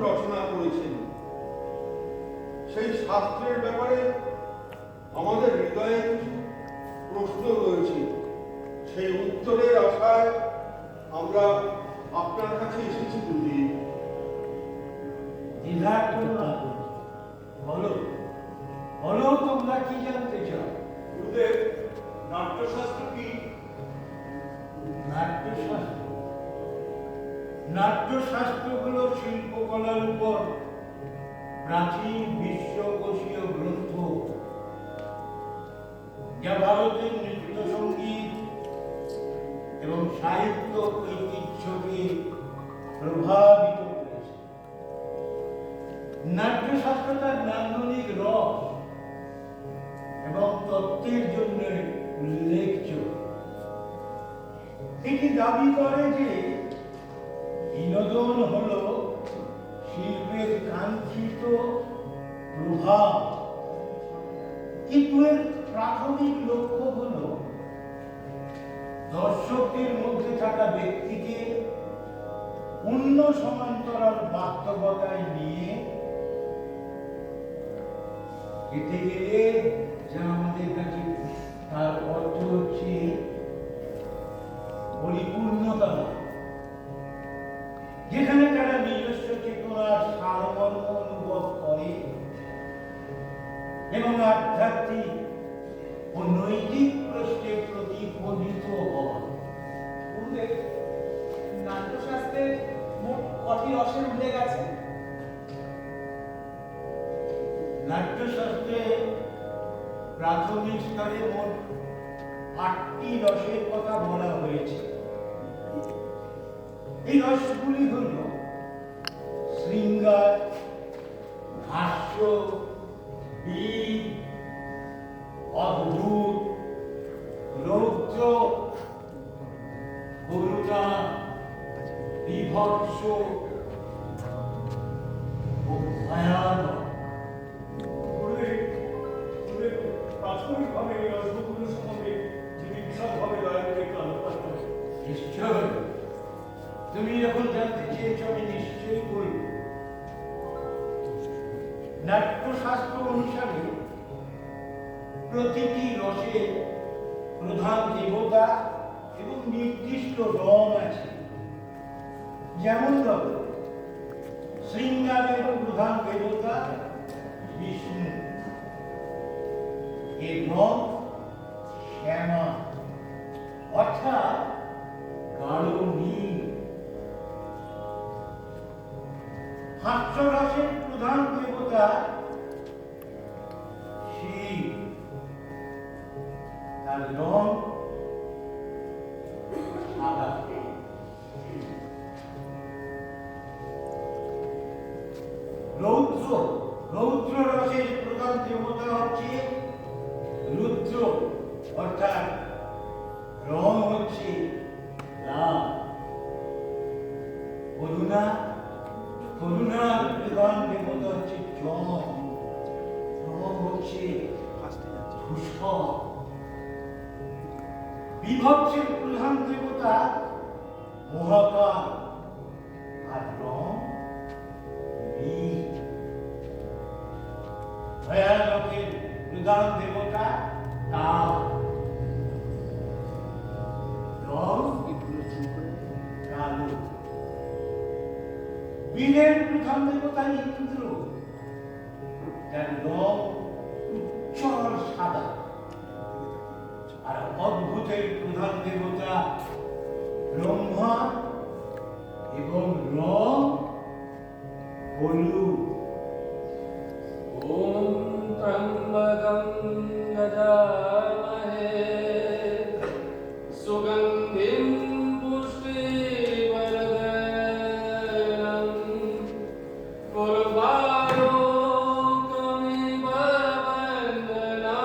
রচনা করেছেন। সেই শাস্ত্রের ব্যাপারে আমাদের হৃদয়ে কিছু প্রশ্ন রয়েছে। সেই উত্তরের আশায় আমরা আপনার কাছে এসেছি গুরুদেব। বলো বলো, তোমরা কি জানতে চাও? গুরুদেব, নাট্যশাস্ত্র কি? নাট্যশাস্ত্র নাট্যশাস্ত্র হল শিল্পকলার উপর প্রাচীন বিশ্বকোষীয় গ্রন্থ, যা ভারতের নৃত্য সঙ্গীত এবং সাহিত্য ঐতিহ্যকে প্রভাবিত করেছে। নাট্যশাস্ত্র তার নান্দনিক রস এবং তত্ত্বের জন্য উল্লেখযোগ্য। এটি দাবি করে যে বিনোদন হল শিল্পের কাঙ্ক্ষিত প্রভাব, কিন্তু এর প্রাথমিক লক্ষ্য হল দর্শকদের মধ্যে থাকা ব্যক্তিকে অন্য সমান্তরাল বাস্তবতায় নিয়ে যেতে গেলে যা আমাদের কাছে তার অর্থ হচ্ছে পরিপূর্ণতা, যেখানে তারা নিজস্ব চেতনার সারমর্ম অনুভব করে এবং আধ্যাত্মিক ও নৈতিক প্রশ্নে প্রতিফলিত হয়। নাট্যশাস্ত্রের মোট কটি রসের উল্লেখ আছে? নাট্যশাস্ত্রে প্রাথমিক স্তরে মোট 8টি রসের কথা বলা হয়েছে। এই রসগুলি হল শৃঙ্গার, হাস্য, বীর, অদ্ভুত, রৌদ্র, করুণা, বিভৎস ও ভয়ানক। প্রাথমিকভাবে এই রসগুলো সম্বন্ধে যদি বিশদভাবে দয়া করে একটু আলোচনা করেন। নিশ্চয়, তুমি যখন জানতে চেয়েছ আমি নিশ্চয়ই বলব। নাট্যশাস্ত্র অনুসারে প্রতিটি রসের প্রধান দেবতা এবং নির্দিষ্ট রং আছে। যেমন ধরো, শৃঙ্গারের প্রধান দেবতা বিষ্ণু, এর রং শ্যামা অর্থাৎ গাঢ় নীল। হাস্যরসের প্রধান দেবতা শিব, তার রং সাদা। রৌদ্র রসের প্রধান দেবতা হচ্ছে রুদ্র, অর্থাৎ রং হচ্ছে লাল। করুণার প্রধান দেবতা হচ্ছে জল, রং হচ্ছে ধূসর। বিভৎসের প্রধান দেবতা মহাকাল, আর রং নীল। ভয়ানকের প্রধান দেবতা তাপ, রং কালো। বীরের প্রধান দেবতা ইন্দ্র, যার রং উজ্জ্বল সাদা। আর অদ্ভুতের প্রধান দেবতা ব্রহ্মা এবং রং হলুদ। ওম ত্রম্বকং যজামহে সুগন্ধিম পুষ্টিবর্ধনং উর্বারুকমিব বন্দনাৎ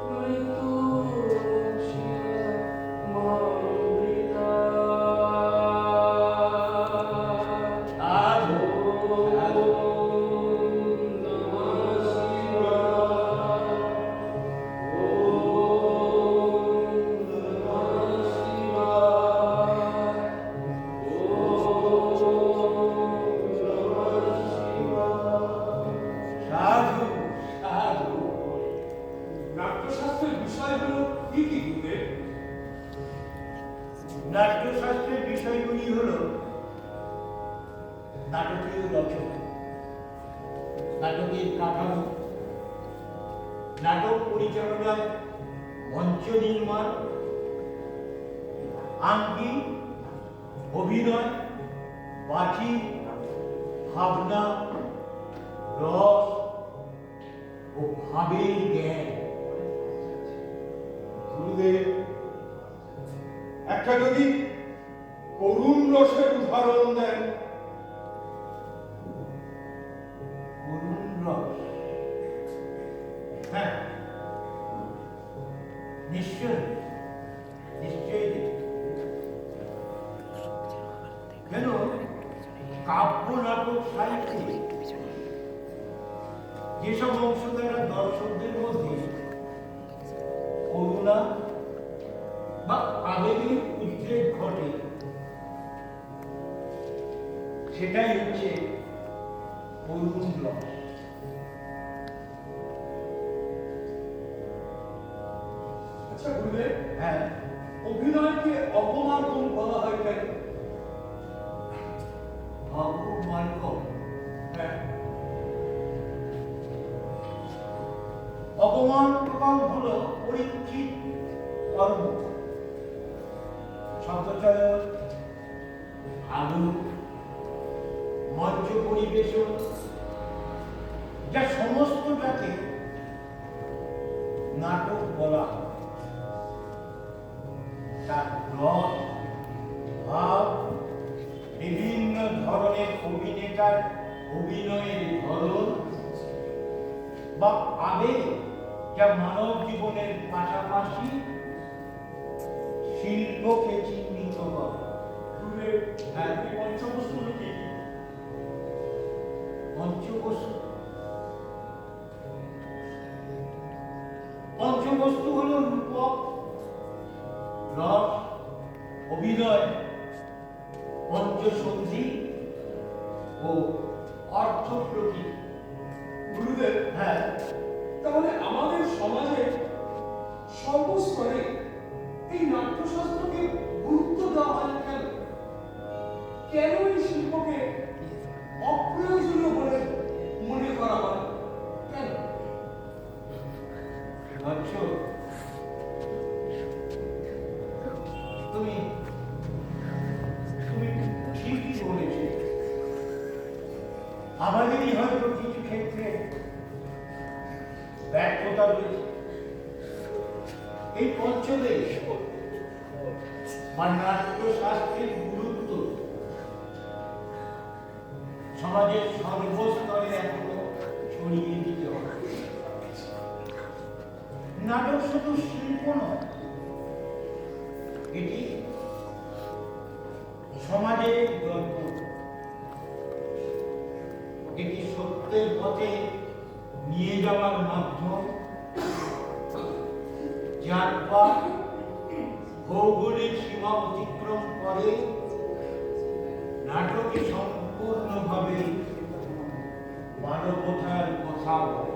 মৃত্যুক্ষীয়মামৃতাৎ। কি কি গুরুদেব? নাট্যশাস্ত্রের বিষয়গুলি হল নাটকীয় রচনা, নাটকের কাঠামো, নাটক পরিচালনায় মঞ্চ নির্মাণ, আঙ্গিক, অভিনয়, বাচি, ভাবনা, রস ও ভাবের জ্ঞান। গুরুদেব, একটা যদি করুণ রসের উদাহরণ দেন। করুণ রস, হ্যাঁ, নিশ্চয় নিশ্চয়ই দেব। কেন কাব্য নাটক সাহিত্যে যেসব অংশ দ্বারা দর্শকদের মধ্যে করুণা বা আবেগের উদ্রেক ঘটে, সেটাই হচ্ছে করুণ রস। আচ্ছা গুরুদেব, হ্যাঁ, অভিনয়কে অপমার্গম বলা হয় কেন? অপমার্গম, হ্যাঁ, অপমার্গম হলো পরীক্ষিত কর্ম, শব্দচয়ন, আলু, মঞ্চ পরিবেশন, যা সমস্তটাকে নাটক বলা হয়। তার রস, ভাব, বিভিন্ন ধরনের অভিনেতার অভিনয়ের ধরন বা আবেগ, যা মানব জীবনের পাশাপাশি শিল্পকে চিহ্নিত করে। গুরুদেব, হ্যাঁ। এই পঞ্চবস্তুগুলো কি কি? পঞ্চবস্তু, পঞ্চবস্তু হল রূপক, রস, অভিনয়, পঞ্চসন্ধি ও অর্থ প্রকৃতি। গুরুদেব, হ্যাঁ, তাহলে আমাদের সমাজে সর্বস্তরে এই নাট্যশাস্ত্রকে গুরুত্ব দেওয়া হয় না কেন? কেন এই শিল্পকে অপ্রয়োজনীয় বলে মনে করা হয় কেন? বৎস, তুমি তুমি ঠিকই বলেছ। আমাদেরই হয়তো কিছু ক্ষেত্রে ব্যর্থতা রয়েছে। এই পঞ্চদেশ বা নাট্যশাস্ত্রের গুরুত্ব সমাজের সর্বস্তরে এখনো ছড়িয়ে দিতে হবে। নাটক শুধু শিল্প নয়, এটি সমাজের দর্পণ, এটি সত্যের পথে নিয়ে যাওয়ার মাধ্যম, যার পথ ভৌগোলিক সীমা অতিক্রম করে নাটকে সম্পূর্ণভাবে মানবতার কথা বলে।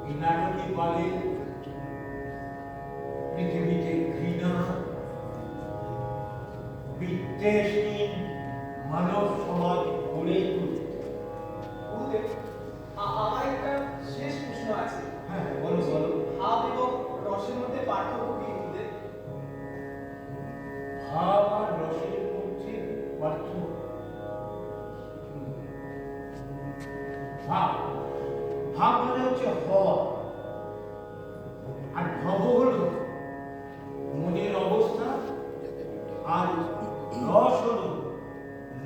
এই নাটকে বলে পৃথিবীতে ঘৃণা, বিদ্বেষহীন মানব সমাজ গড়ে তুলতে। গুরুদেব, আমার একটা শেষ প্রশ্ন আছে। হ্যাঁ, বলো বলো। ভাব এবং রসের মধ্যে পার্থক্য কি গুরুদেব? ভাব আর রসের মধ্যে পার্থক্য। ভাব, ভাব মানে হচ্ছে হওয়া, আর ভব হলো মনের অবস্থা, আর রস হলো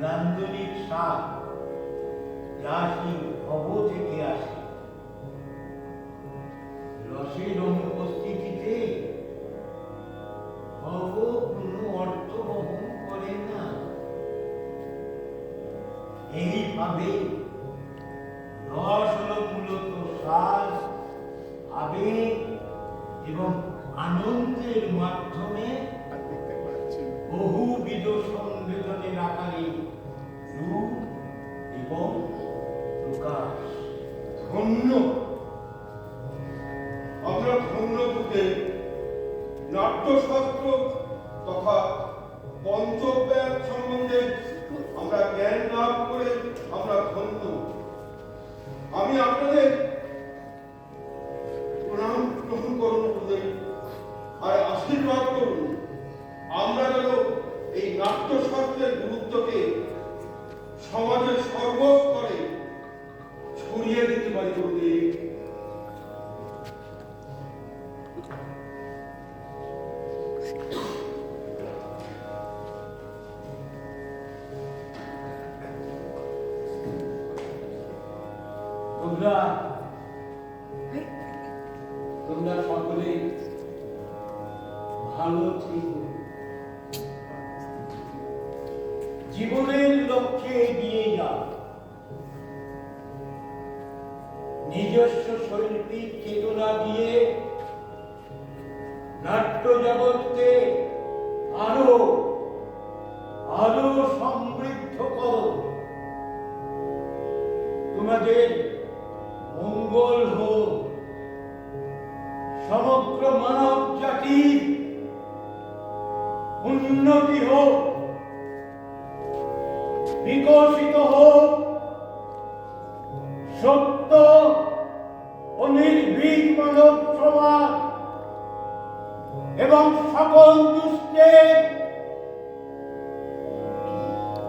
নান্দনিক স্বাদ, যা সেই ভব থেকে আসে। রসের অনুপস্থিতিতে ভব কোনো অর্থ বহন করে না। এইভাবে রস হলো মূলত স্বাদ, আবেগ এবং আনন্দের মাধ্যমে বহুবিধ সংবেদনের আকারে রূপ এবং প্রকাশ। ধন্য। অথচ আমরা ধন্য হতে নাট্যশাস্ত্র তথা পঞ্চব্যাগ সম্বন্ধে আমরা জ্ঞান লাভ করে আমরা ধন্য। আমি আপনাদের প্রণাম গ্রহণ করুন বলে আর আশীর্বাদ করুন আমরা যেন এই নাট্যশাস্ত্রের গুরুত্বকে সমাজের সর্বস্তরে ছড়িয়ে দিতে পারি বলে। তোমরা সকলে ভালো থেকো, জীবনের লক্ষ্যে এগিয়ে যাও, নিজস্ব শৈল্পিক চেতনা দিয়ে নাট্য জগৎকে আরো আরো সমৃদ্ধ করো। তোমাদের মঙ্গল হোক, সমগ্র মানব জাতির উন্নতি হোক, বিকশিত হোক, সত্য ও নির্ভীক মানব সমাজ এবং সকল দুষ্টের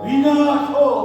বিনাশ হোক।